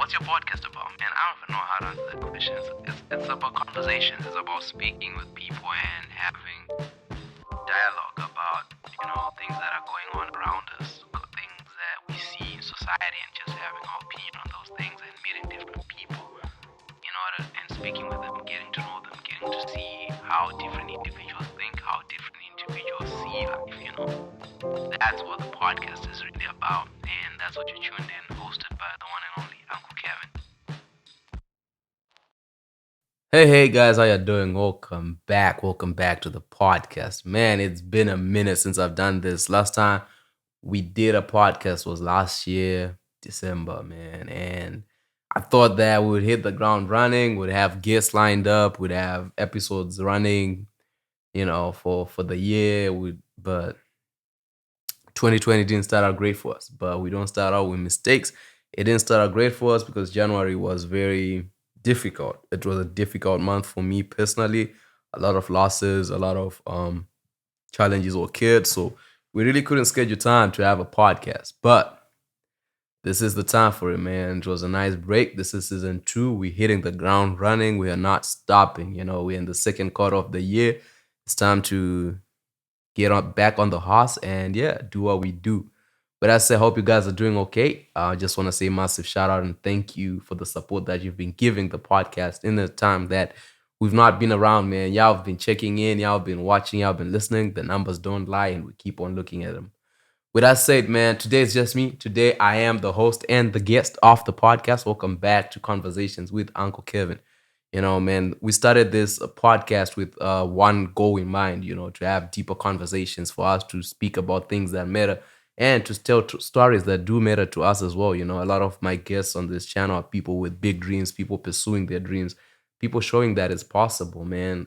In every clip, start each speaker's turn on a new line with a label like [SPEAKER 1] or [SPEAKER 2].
[SPEAKER 1] what's your podcast about, man? I don't even know how to answer that question. It's about conversations. It's about speaking with people and having dialogue about, things that are going on around us, things that we see in society, and just having our opinion on those things and meeting different people and speaking with them, getting to know them, getting to see how different individuals think, how different individuals see life. That's what the podcast is really about, and that's what you're tuned in, hosted by the one and only Uncle Kevin.
[SPEAKER 2] Hey guys, how you doing? Welcome back to the podcast. Man, it's been a minute since I've done this. Last time we did a podcast was last year, December, man. And I thought that we would hit the ground running, would have guests lined up, would have episodes running, for the year. But 2020 didn't start out great for us. But we don't start out with mistakes. It didn't start out great for us because January was very difficult. It was a difficult month for me personally. A lot of losses, a lot of challenges were kids. So we really couldn't schedule time to have a podcast. But this is the time for it, man. It was a nice break. This is season 2. We're hitting the ground running. We are not stopping. We're in the second quarter of the year. It's time to back on the horse and do what we do. But I say, hope you guys are doing okay. I just want to say massive shout out and thank you for the support that you've been giving the podcast in the time that we've not been around, man. Y'all have been checking in, y'all have been watching, y'all have been listening. The numbers don't lie, and we keep on looking at them. With that said, man, today is just me. Today I am the host and the guest of the podcast. Welcome back to Conversations with Uncle Kevin. Man, we started this podcast with one goal in mind, to have deeper conversations, for us to speak about things that matter and to tell stories that do matter to us as well. A lot of my guests on this channel are people with big dreams, people pursuing their dreams, people showing that it's possible, man.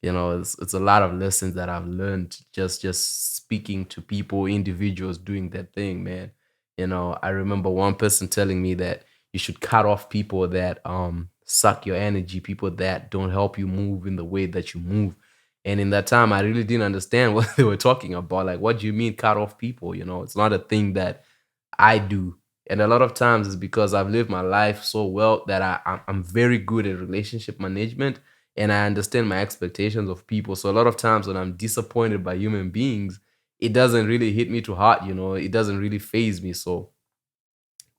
[SPEAKER 2] It's a lot of lessons that I've learned just speaking to people, individuals doing their thing, man. I remember one person telling me that you should cut off people that suck your energy, people that don't help you move in the way that you move. And in that time, I really didn't understand what they were talking about. Like, what do you mean cut off people? It's not a thing that I do. And a lot of times it's because I've lived my life so well that I'm very good at relationship management, and I understand my expectations of people. So a lot of times when I'm disappointed by human beings, it doesn't really hit me too hard, it doesn't really phase me. So,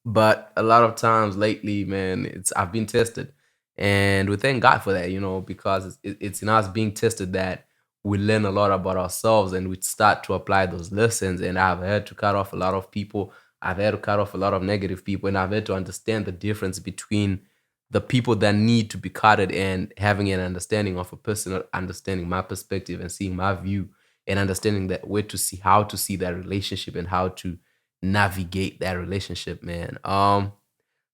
[SPEAKER 2] but a lot of times lately, man, I've been tested, and we thank God for that, because it's in us being tested that we learn a lot about ourselves and we start to apply those lessons. And I've had to cut off a lot of people. I've had to cut off a lot of negative people, and I've had to understand the difference between the people that need to be cutted and having an understanding of a person, understanding my perspective and seeing my view, and understanding that where to see how to see that relationship and how to navigate that relationship, man.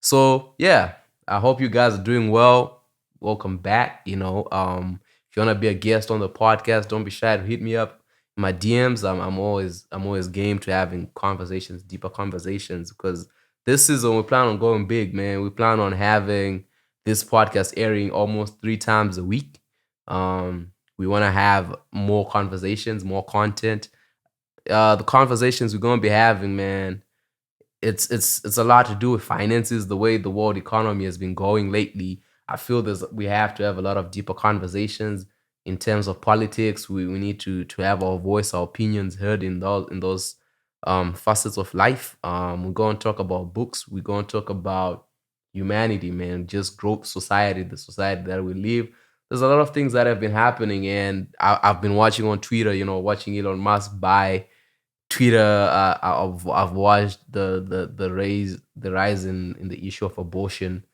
[SPEAKER 2] So yeah, I hope you guys are doing well. Welcome back. If you wanna be a guest on the podcast, don't be shy to hit me up in my DMs. I'm always game to having conversations, deeper conversations, because this season we plan on going big, man. We plan on having this podcast airing almost 3 times a week. We want to have more conversations, more content. The conversations we're gonna be having, man, it's a lot to do with finances, the way the world economy has been going lately. I feel we have to have a lot of deeper conversations in terms of politics. We need to have our voice, our opinions heard in those facets of life. We're going to talk about books. We're going to talk about humanity, man, just growth, society, the society that we live. There's a lot of things that have been happening, and I've been watching on Twitter, watching Elon Musk buy Twitter. I've watched the rise in the issue of abortion.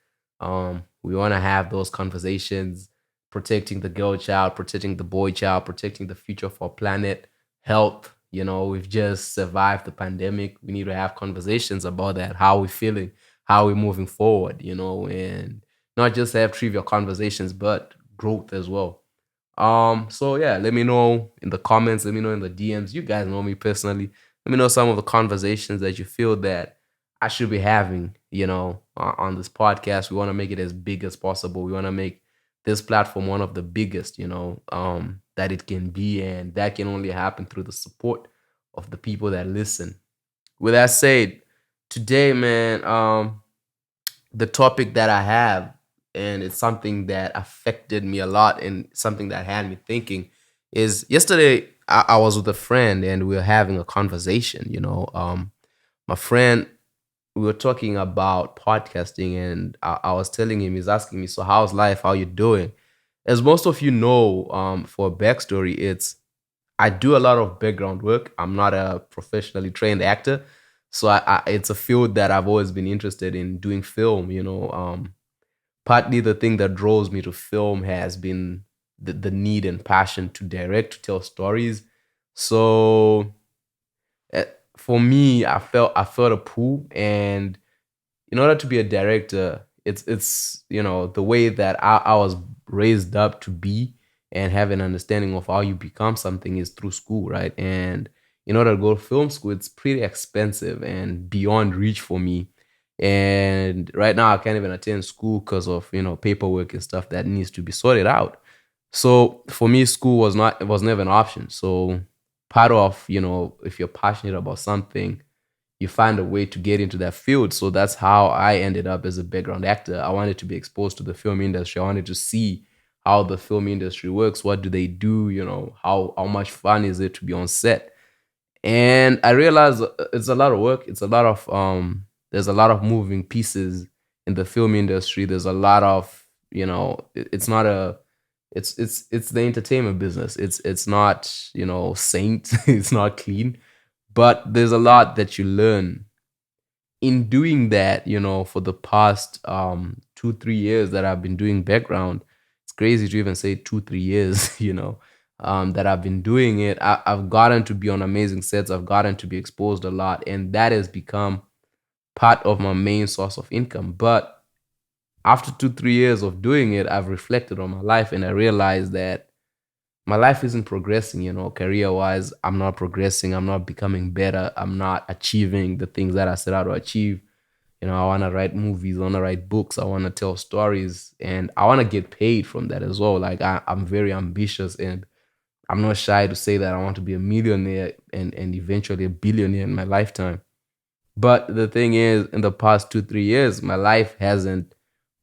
[SPEAKER 2] We want to have those conversations, protecting the girl child, protecting the boy child, protecting the future of our planet, health. We've just survived the pandemic. We need to have conversations about that. How we feeling? How we moving forward? And not just have trivial conversations, but growth as well. So yeah, let me know in the comments, let me know in the DMs. You guys know me personally. Let me know some of the conversations that you feel that I should be having, on this podcast. We want to make it as big as possible. We want to make this platform one of the biggest, that it can be, and that can only happen through the support of the people that listen. With that said, today, man, the topic that I have, and it's something that affected me a lot and something that had me thinking, is yesterday I was with a friend and we were having a conversation. My friend, we were talking about podcasting, and I was telling him, he's asking me, so how's life? How you doing? As most of you know, for a backstory, it's I do a lot of background work. I'm not a professionally trained actor, so it's a field that I've always been interested in doing film. Partly the thing that draws me to film has been the need and passion to direct, to tell stories. So uh, for me, I felt a pull, and in order to be a director, it's the way that I was raised up to be and have an understanding of how you become something is through school, right? And in order to go to film school, it's pretty expensive and beyond reach for me. And right now, I can't even attend school because of paperwork and stuff that needs to be sorted out. So for me, school was never an option. So part of if you're passionate about something, you find a way to get into that field. So that's how I ended up as a background actor. I wanted to be exposed to the film industry. I wanted to see how the film industry works. What do they do? How much fun is it to be on set? And I realized it's a lot of work. It's a lot of there's a lot of moving pieces in the film industry. There's a lot of it's not a it's the entertainment business. It's not saint. It's not clean, but there's a lot that you learn in doing that. For the past 2-3 years that I've been doing background. It's crazy to even say 2-3 years. That I've been doing it. I've gotten to be on amazing sets. I've gotten to be exposed a lot, and that has become part of my main source of income. But after 2-3 years of doing it, I've reflected on my life, and I realized that my life isn't progressing, career wise. I'm not progressing. I'm not becoming better. I'm not achieving the things that I set out to achieve. I want to write movies. I want to write books. I want to tell stories, and I want to get paid from that as well. Like I'm very ambitious, and I'm not shy to say that I want to be a millionaire and eventually a billionaire in my lifetime. But the thing is, in the past 2-3 years, my life hasn't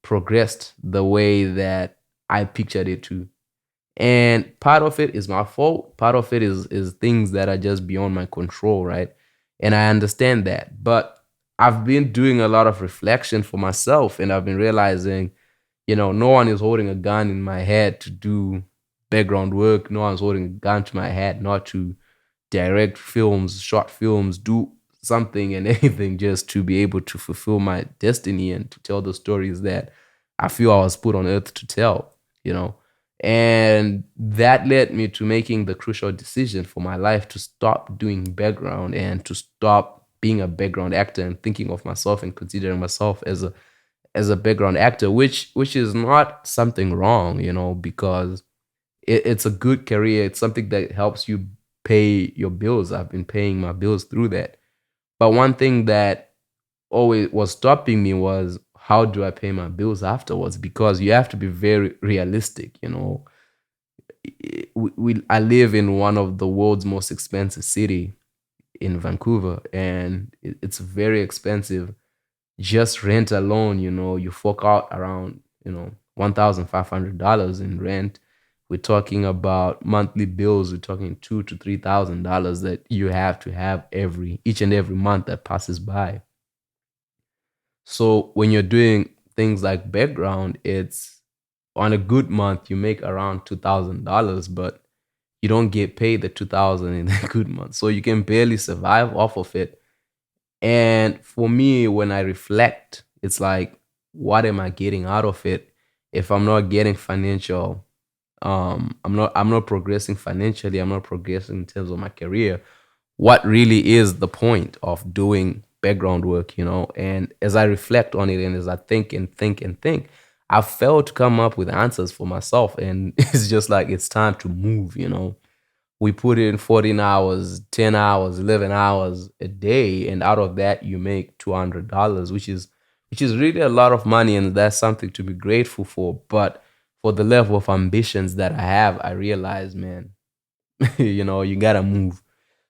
[SPEAKER 2] progressed the way that I pictured it to. And part of it is my fault. Part of it is things that are just beyond my control, right? And I understand that. But I've been doing a lot of reflection for myself, and I've been realizing, no one is holding a gun in my head to do background work. No one's holding a gun to my head not to direct films, short films, do something and anything just to be able to fulfill my destiny and to tell the stories that I feel I was put on earth to tell, you know. And that led me to making the crucial decision for my life to stop doing background and to stop being a background actor and thinking of myself and considering myself as a background actor, which is not something wrong, because it's a good career. It's something that helps you pay your bills. I've been paying my bills through that. But one thing that always was stopping me was, how do I pay my bills afterwards? Because you have to be very realistic. I live in one of the world's most expensive city in Vancouver, and it's very expensive. Just rent alone, you fork out around $1,500 in rent. We're talking about monthly bills. We're talking $2,000 to $3,000 that you have to have each and every month that passes by. So when you're doing things like background, it's on a good month you make around $2,000, but you don't get paid the 2,000 in a good month. So you can barely survive off of it. And for me, when I reflect, it's like, what am I getting out of it if I'm not getting financial? I'm not progressing financially. I'm not progressing in terms of my career. What really is the point of doing background work? And as I reflect on it and as I think and think and think, I failed to come up with answers for myself. And it's just like, it's time to move. We put in 14 hours, 10 hours, 11 hours a day, and out of that you make $200, which is really a lot of money, and that's something to be grateful for. But for the level of ambitions that I have, I realize, man, you gotta move.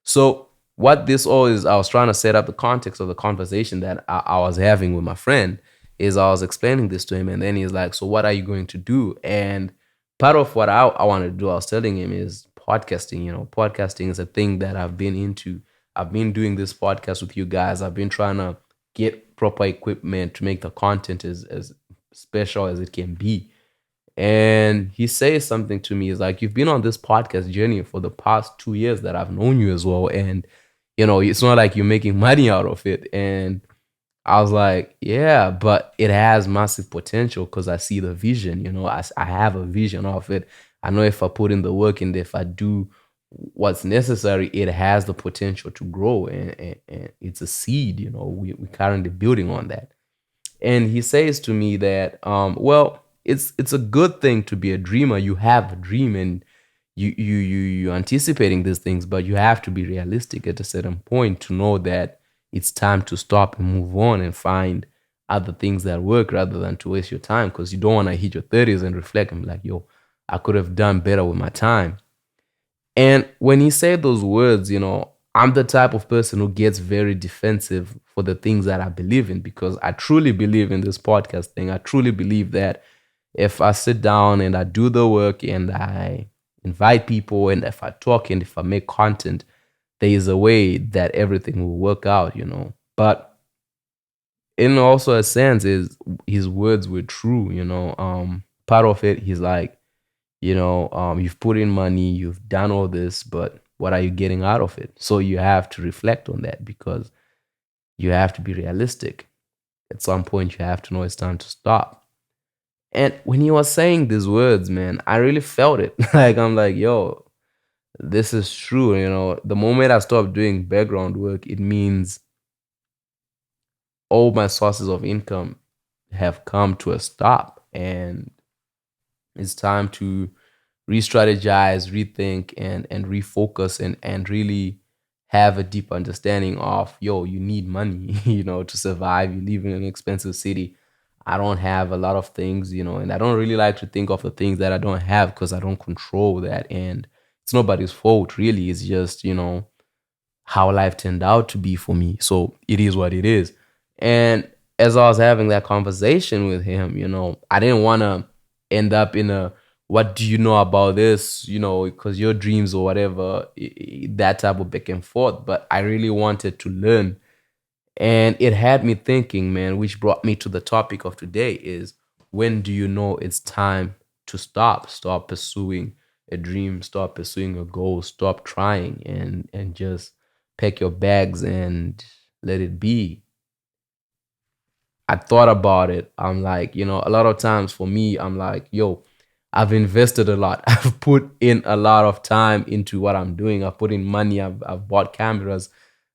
[SPEAKER 2] So what this all is, I was trying to set up the context of the conversation that I was having with my friend, is I was explaining this to him, and then he's like, "So what are you going to do?" And part of what I want to do, I was telling him, is podcasting. Podcasting is a thing that I've been into. I've been doing this podcast with you guys. I've been trying to get proper equipment to make the content as special as it can be. And he says something to me. He's like, "You've been on this podcast journey for the past 2 years that I've known you as well. And, it's not like you're making money out of it." And I was like, "Yeah, but it has massive potential because I see the vision. I have a vision of it. I know if I put in the work and if I do what's necessary, it has the potential to grow. And it's a seed, we're currently building on that." And he says to me that, well, it's a good thing to be a dreamer. You have a dream, and you anticipating these things, but you have to be realistic at a certain point to know that it's time to stop and move on and find other things that work rather than to waste your time, because you don't want to hit your 30s and reflect and be like, "Yo, I could have done better with my time." And when he said those words, I'm the type of person who gets very defensive for the things that I believe in, because I truly believe in this podcast thing. I truly believe that if I sit down and I do the work and I invite people and if I talk and if I make content, there is a way that everything will work out. But in also a sense is his words were true. Part of it, he's like, you've put in money, you've done all this, but what are you getting out of it? So you have to reflect on that, because you have to be realistic. At some point, you have to know it's time to stop. And when he was saying these words, man, I really felt it. Like, I'm like, "Yo, this is true." The moment I stop doing background work, it means all my sources of income have come to a stop. And it's time to re-strategize, rethink, and refocus, and really have a deep understanding of, yo, you need money, to survive. You live in an expensive city. I don't have a lot of things, and I don't really like to think of the things that I don't have, because I don't control that. And it's nobody's fault, really. It's just, how life turned out to be for me. So it is what it is. And as I was having that conversation with him, I didn't want to end up in a, "What do you know about this?" Because your dreams or whatever, that type of back and forth. But I really wanted to learn. And it had me thinking, man, which brought me to the topic of today is, when do you know it's time to stop? Stop pursuing a dream, stop pursuing a goal, stop trying, and just pack your bags and let it be. I thought about it. I'm like, a lot of times for me, I'm like, "Yo, I've invested a lot. I've put in a lot of time into what I'm doing. I've put in money. I've bought cameras.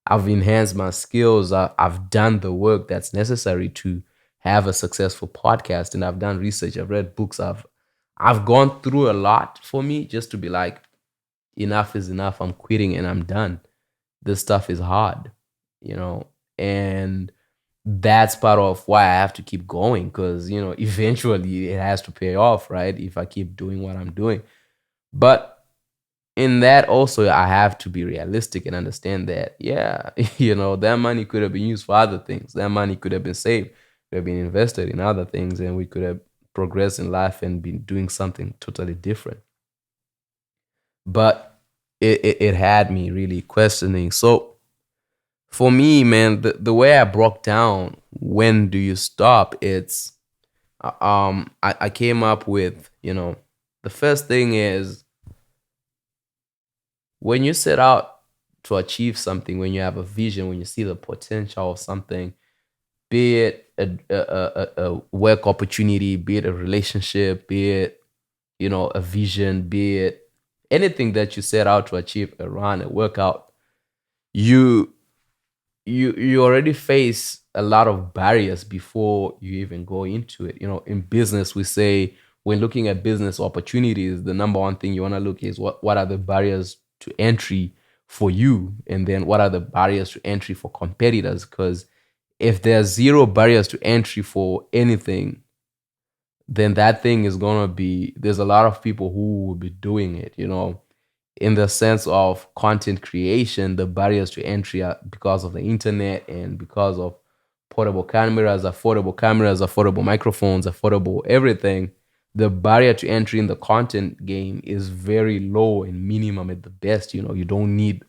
[SPEAKER 2] I've enhanced my skills. I've done the work that's necessary to have a successful podcast, and I've done research. I've read books. I've gone through a lot for me just to be like, enough is enough. I'm quitting and I'm done. This stuff is hard, you know, and that's part of why I have to keep going, because, eventually it has to pay off, right? If I keep doing what I'm doing. But in that also, I have to be realistic and understand that, yeah, that money could have been used for other things. That money could have been saved, could have been invested in other things, and we could have progressed in life and been doing something totally different. But it had me really questioning. So for me, man, the way I broke down, when do you stop? It's I came up with, the first thing is, when you set out to achieve something, when you have a vision, when you see the potential of something, be it a work opportunity, be it a relationship, be it, a vision, be it anything that you set out to achieve, a run, a workout, you you already face a lot of barriers before you even go into it. In business, we say, when looking at business opportunities, the number one thing you want to look is, what are the barriers to entry for you, and then what are the barriers to entry for competitors? Because if there's zero barriers to entry for anything, then that thing is gonna be, there's a lot of people who will be doing it. In the sense of content creation, the barriers to entry are because of the internet and because of affordable microphones, affordable everything, the barrier to entry in the content game is very low and minimum at the best. You don't need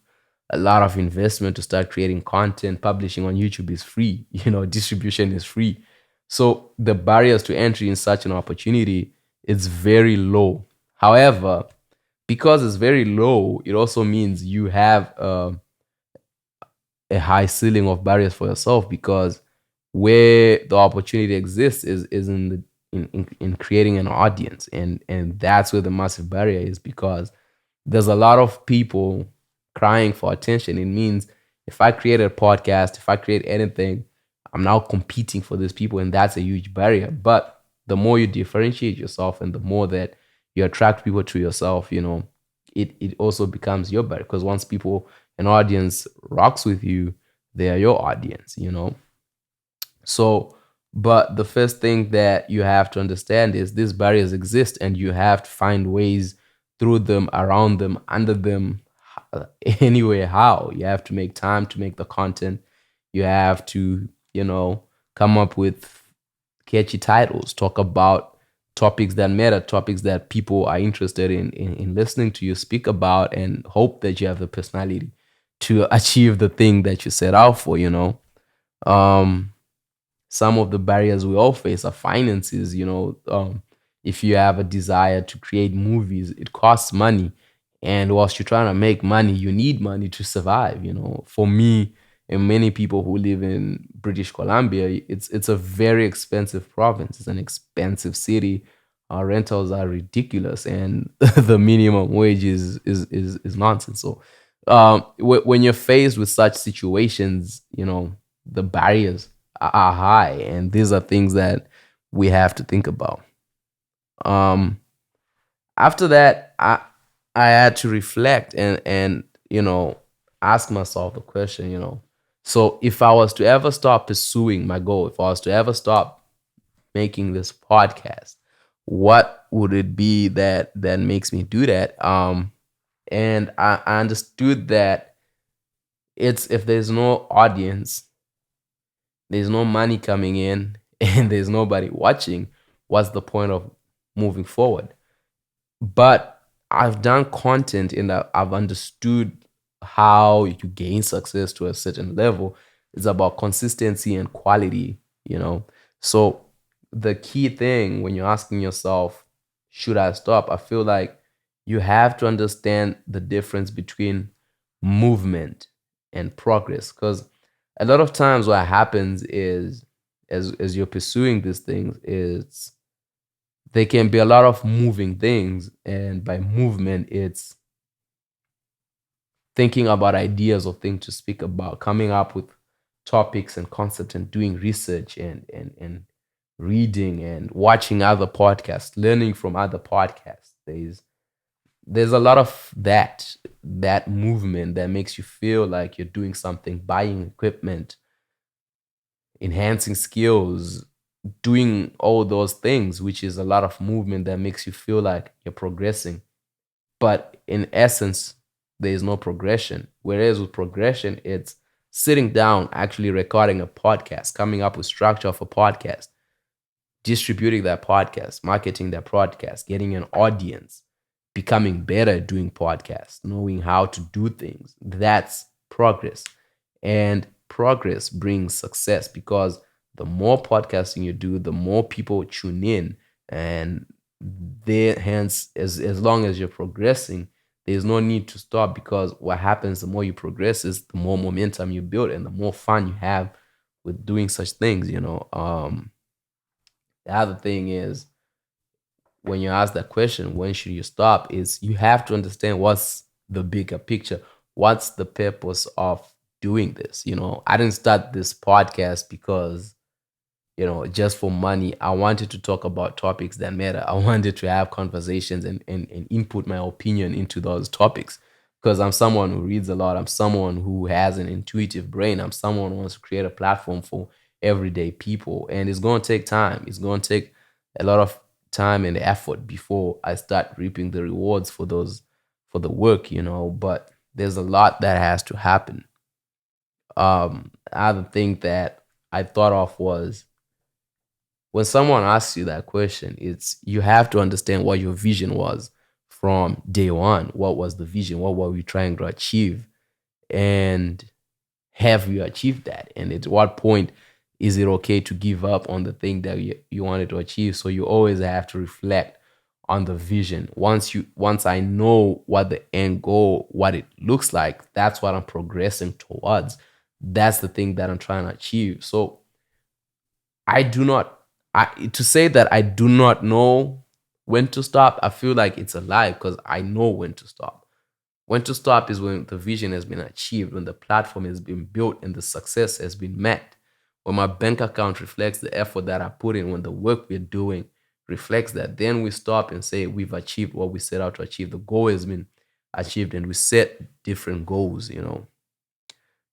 [SPEAKER 2] a lot of investment to start creating content. Publishing on YouTube is free. Distribution is free. So the barriers to entry in such an opportunity is very low. However, because it's very low, it also means you have a high ceiling of barriers for yourself, because where the opportunity exists is in in creating an audience, and that's where the massive barrier is, because there's a lot of people crying for attention. It means if I create a podcast, if I create anything, I'm now competing for these people, and that's a huge barrier. But the more you differentiate yourself and the more that you attract people to yourself, it also becomes your barrier, because once people, an audience rocks with you, they are your audience. So, but the first thing that you have to understand is these barriers exist, and you have to find ways through them, around them, under them, anyway, how. You have to make time to make the content. You have to, come up with catchy titles, talk about topics that matter, topics that people are interested in listening to you speak about, and hope that you have the personality to achieve the thing that you set out for. Um, some of the barriers we all face are finances. If you have a desire to create movies, it costs money, and whilst you're trying to make money, you need money to survive. For me and many people who live in British Columbia, it's a very expensive province. It's an expensive city. Our rentals are ridiculous, and the minimum wage is nonsense. So when you're faced with such situations, the barriers are high, and these are things that we have to think about. um After that, I had to reflect and ask myself the question, so if I was to ever stop pursuing my goal, if I was to ever stop making this podcast, what would it be that makes me do that? And I understood that it's, if there's no audience, there's no money coming in, and there's nobody watching, what's the point of moving forward? But I've done content, and I've understood how you gain success to a certain level. It's about consistency and quality. So the key thing when you're asking yourself, should I stop? I feel like you have to understand the difference between movement and progress. Because a lot of times what happens is, as you're pursuing these things, is there can be a lot of moving things, and by movement, it's thinking about ideas or things to speak about, coming up with topics and concepts, and doing research, and reading and watching other podcasts, learning from other podcasts. There's a lot of that movement that makes you feel like you're doing something, buying equipment, enhancing skills, doing all those things, which is a lot of movement that makes you feel like you're progressing. But in essence, there is no progression. Whereas with progression, it's sitting down, actually recording a podcast, coming up with structure of a podcast, distributing that podcast, marketing that podcast, getting an audience, becoming better at doing podcasts, knowing how to do things. That's progress. And progress brings success, because the more podcasting you do, the more people tune in. And there, hence, as long as you're progressing, there's no need to stop, because what happens, the more you progress, is the more momentum you build, and the more fun you have with doing such things. The other thing is, when you ask that question, when should you stop, is you have to understand what's the bigger picture. What's the purpose of doing this? I didn't start this podcast because, just for money. I wanted to talk about topics that matter. I wanted to have conversations, and input my opinion into those topics, because I'm someone who reads a lot. I'm someone who has an intuitive brain. I'm someone who wants to create a platform for everyday people. And it's going to take time. It's going to take a lot of time and effort before I start reaping the rewards for for the work. But there's a lot that has to happen. Other thing that I thought of was when someone asks you that question, it's you have to understand what your vision was from day one. What was the vision? What were we trying to achieve? And have you achieved that? And at what point is it okay to give up on the thing that you wanted to achieve? So you always have to reflect on the vision. Once I know what the end goal, what it looks like, that's what I'm progressing towards. That's the thing that I'm trying to achieve. So I do not I to say that I do not know when to stop, I feel like it's a lie because I know when to stop. When to stop is when the vision has been achieved, when the platform has been built and the success has been met. When my bank account reflects the effort that I put in, when the work we're doing reflects that, then we stop and say we've achieved what we set out to achieve. The goal has been achieved and we set different goals.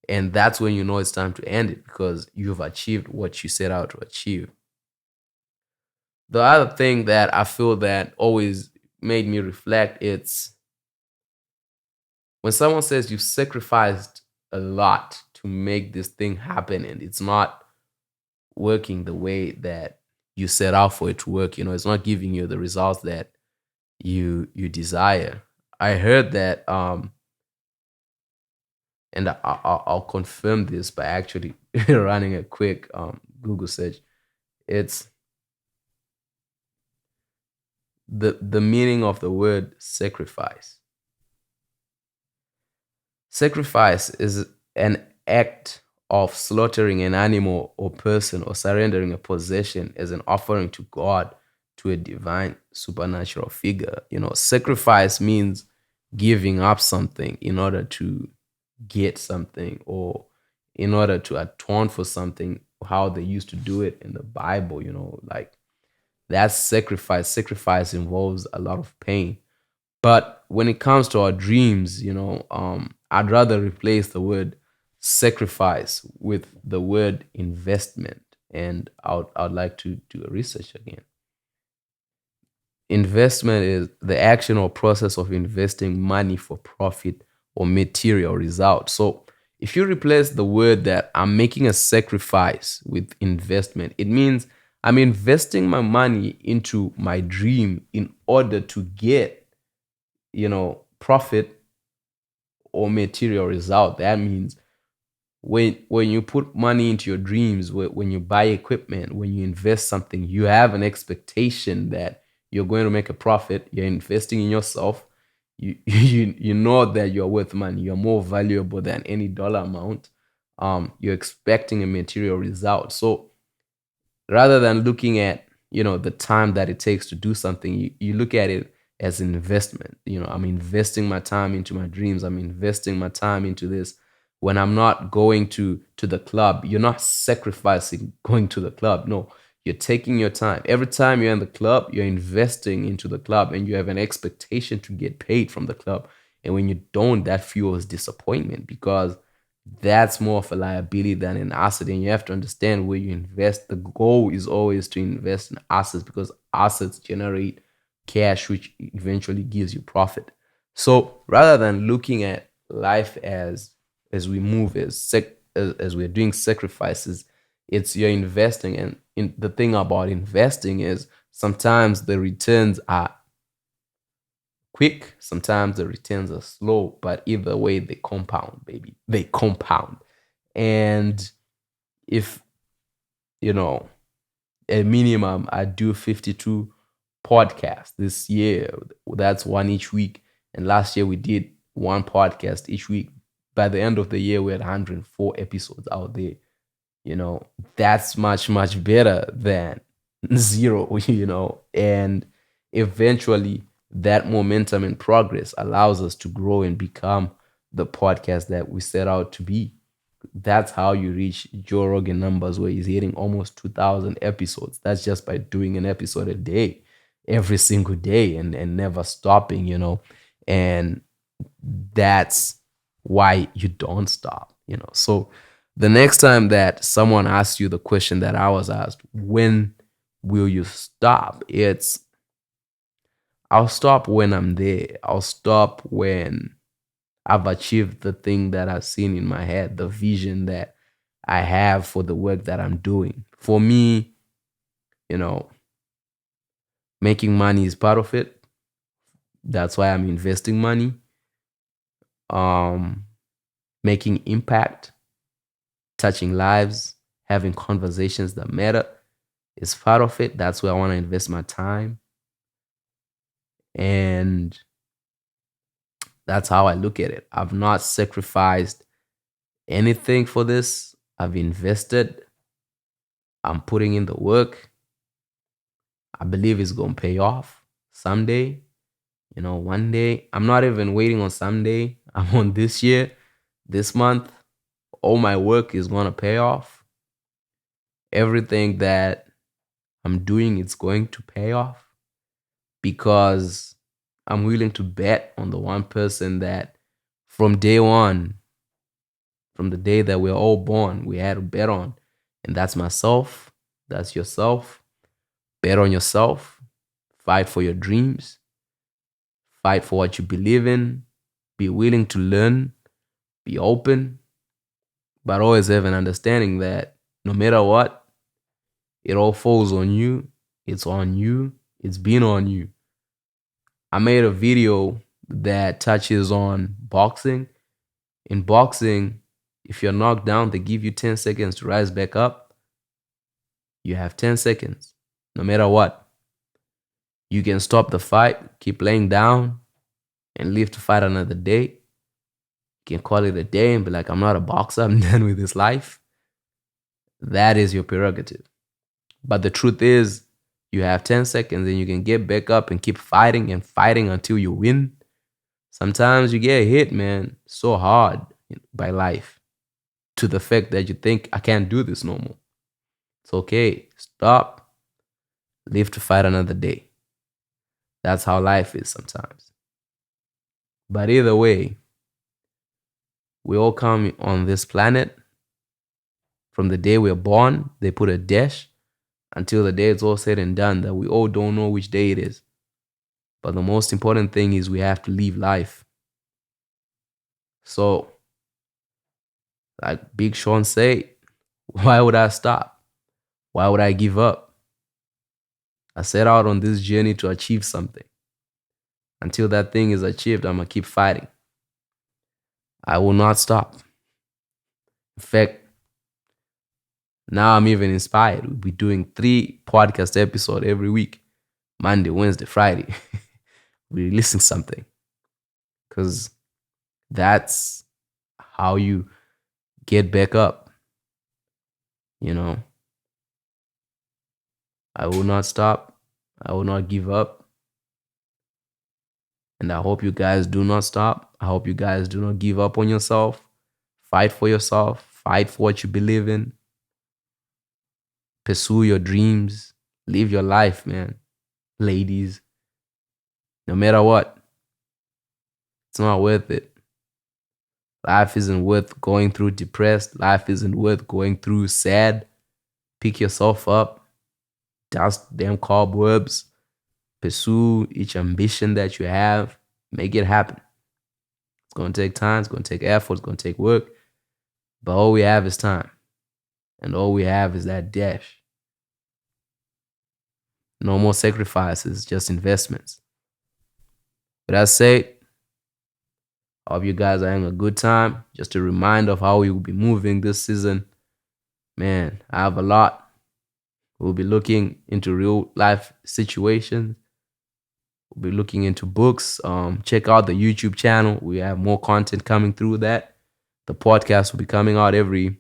[SPEAKER 2] And that's when you know it's time to end it because you've achieved what you set out to achieve. The other thing that I feel that always made me reflect, it's when someone says you've sacrificed a lot to make this thing happen and it's not working the way that you set out for it to work, it's not giving you the results that you desire. I heard that, and I'll confirm this by actually running a quick Google search. It's the meaning of the word sacrifice. Sacrifice is an act of slaughtering an animal or person or surrendering a possession as an offering to God, to a divine supernatural figure. Sacrifice means giving up something in order to get something or in order to atone for something, how they used to do it in the Bible, like that's sacrifice. Sacrifice involves a lot of pain. But when it comes to our dreams, I'd rather replace the word sacrifice with the word investment. And I'd like to do a research again. Investment is the action or process of investing money for profit or material result. So if you replace the word that I'm making a sacrifice with investment, it means I'm investing my money into my dream in order to get, profit or material result. That means when you put money into your dreams, when you buy equipment, when you invest something, you have an expectation that you're going to make a profit. You're investing in yourself. You know that you're worth money. You're more valuable than any dollar amount. You're expecting a material result. So rather than looking at the time that it takes to do something, you look at it as an investment. I'm investing my time into my dreams. I'm investing my time into this. When I'm not going to the club, you're not sacrificing going to the club. No, you're taking your time. Every time you're in the club, you're investing into the club and you have an expectation to get paid from the club. And when you don't, that fuels disappointment because that's more of a liability than an asset. And you have to understand where you invest. The goal is always to invest in assets because assets generate cash, which eventually gives you profit. So rather than looking at life as we move as we're doing sacrifices, it's you're investing. And the thing about investing is sometimes the returns are quick. Sometimes the returns are slow, but either way, they compound, baby. They compound. And if, you know, a minimum, I do 52 podcasts this year. That's one each week. And last year we did one podcast each week. By the end of the year, we had 104 episodes out there. That's much, much better than zero, and eventually that momentum and progress allows us to grow and become the podcast that we set out to be. That's how you reach Joe Rogan numbers where he's hitting almost 2,000 episodes. That's just by doing an episode a day, every single day, and never stopping. And that's why you don't stop. So the next time that someone asks you the question that I was asked, when will you stop? I'll stop when I'm there. I'll stop when I've achieved the thing that I've seen in my head, the vision that I have for the work that I'm doing. For me, you know, making money is part of it. That's why I'm investing money. Um, Making impact, touching lives, having conversations that matter is part of it. That's where I want to invest my time. And that's how I look at it. I've not sacrificed anything for this. I've invested. I'm putting in the work. I believe it's going to pay off someday. One day. I'm not even waiting on someday. I'm on this year, this month. All my work is going to pay off. Everything that I'm doing, it's going to pay off because I'm willing to bet on the one person that from day one, from the day that we're all born, we had to bet on. And that's myself. That's yourself. Bet on yourself. Fight for your dreams. Fight for what you believe in. Be willing to learn. Be open. But always have an understanding that no matter what, it all falls on you. It's on you. It's been on you. I made a video that touches on boxing. In boxing, if you're knocked down, they give you 10 seconds to rise back up. You have 10 seconds, no matter what. You can stop the fight, keep laying down, and live to fight another day. You can call it a day and be like, I'm not a boxer, I'm done with this life. That is your prerogative. But the truth is, you have 10 seconds and you can get back up and keep fighting and fighting until you win. Sometimes you get hit, man, so hard by life to the fact that you think, I can't do this no more. It's okay. Stop. Live to fight another day. That's how life is sometimes. But either way, we all come on this planet. From the day we're born, they put a dash until the day it's all said and done that we all don't know which day it is. But the most important thing is we have to live life. So, like Big Sean said, why would I stop? Why would I give up? I set out on this journey to achieve something. Until that thing is achieved, I'm going to keep fighting. I will not stop. In fact, now I'm even inspired. We'll be doing 3 podcast episodes every week. Monday, Wednesday, Friday. We're releasing something. Because that's how you get back up. I will not stop. I will not give up. And I hope you guys do not stop. I hope you guys do not give up on yourself. Fight for yourself. Fight for what you believe in. Pursue your dreams. Live your life, man. Ladies. No matter what. It's not worth it. Life isn't worth going through depressed. Life isn't worth going through sad. Pick yourself up. Dust them cobwebs. Pursue each ambition that you have. Make it happen. It's going to take time. It's going to take effort. It's going to take work. But all we have is time. And all we have is that dash. No more sacrifices, just investments. With that said, I hope you guys are having a good time. Just a reminder of how we will be moving this season. Man, I have a lot. We'll be looking into real life situations. We'll be looking into books. Check out the YouTube channel. We have more content coming through that. The podcast will be coming out every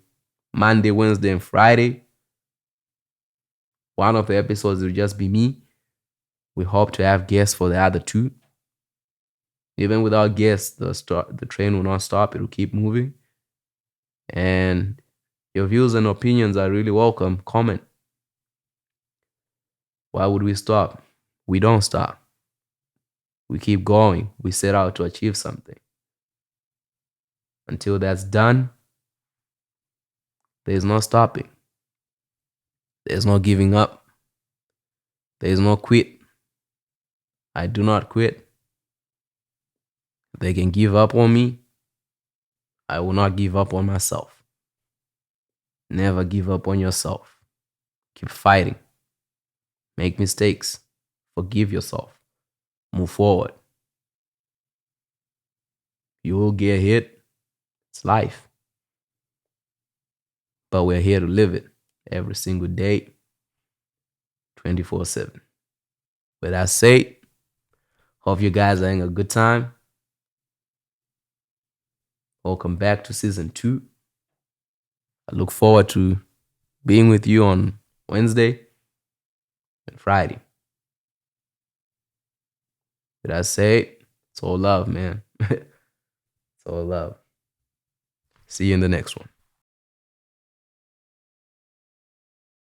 [SPEAKER 2] Monday, Wednesday, and Friday. One of the episodes will just be me. We hope to have guests for the other 2. Even without guests, the train will not stop. It will keep moving. And your views and opinions are really welcome. Comment. Why would we stop? We don't stop. We keep going. We set out to achieve something. Until that's done, there's no stopping. There's no giving up. There's no quit. I do not quit. They can give up on me. I will not give up on myself. Never give up on yourself. Keep fighting. Make mistakes. Forgive yourself. Move forward. You will get hit. It's life. But we're here to live it every single day, 24/7. With that said, hope you guys are having a good time. Welcome back to season 2. I look forward to being with you on Wednesday and Friday. With that said, it's all love, man. It's all love. See you in the next one.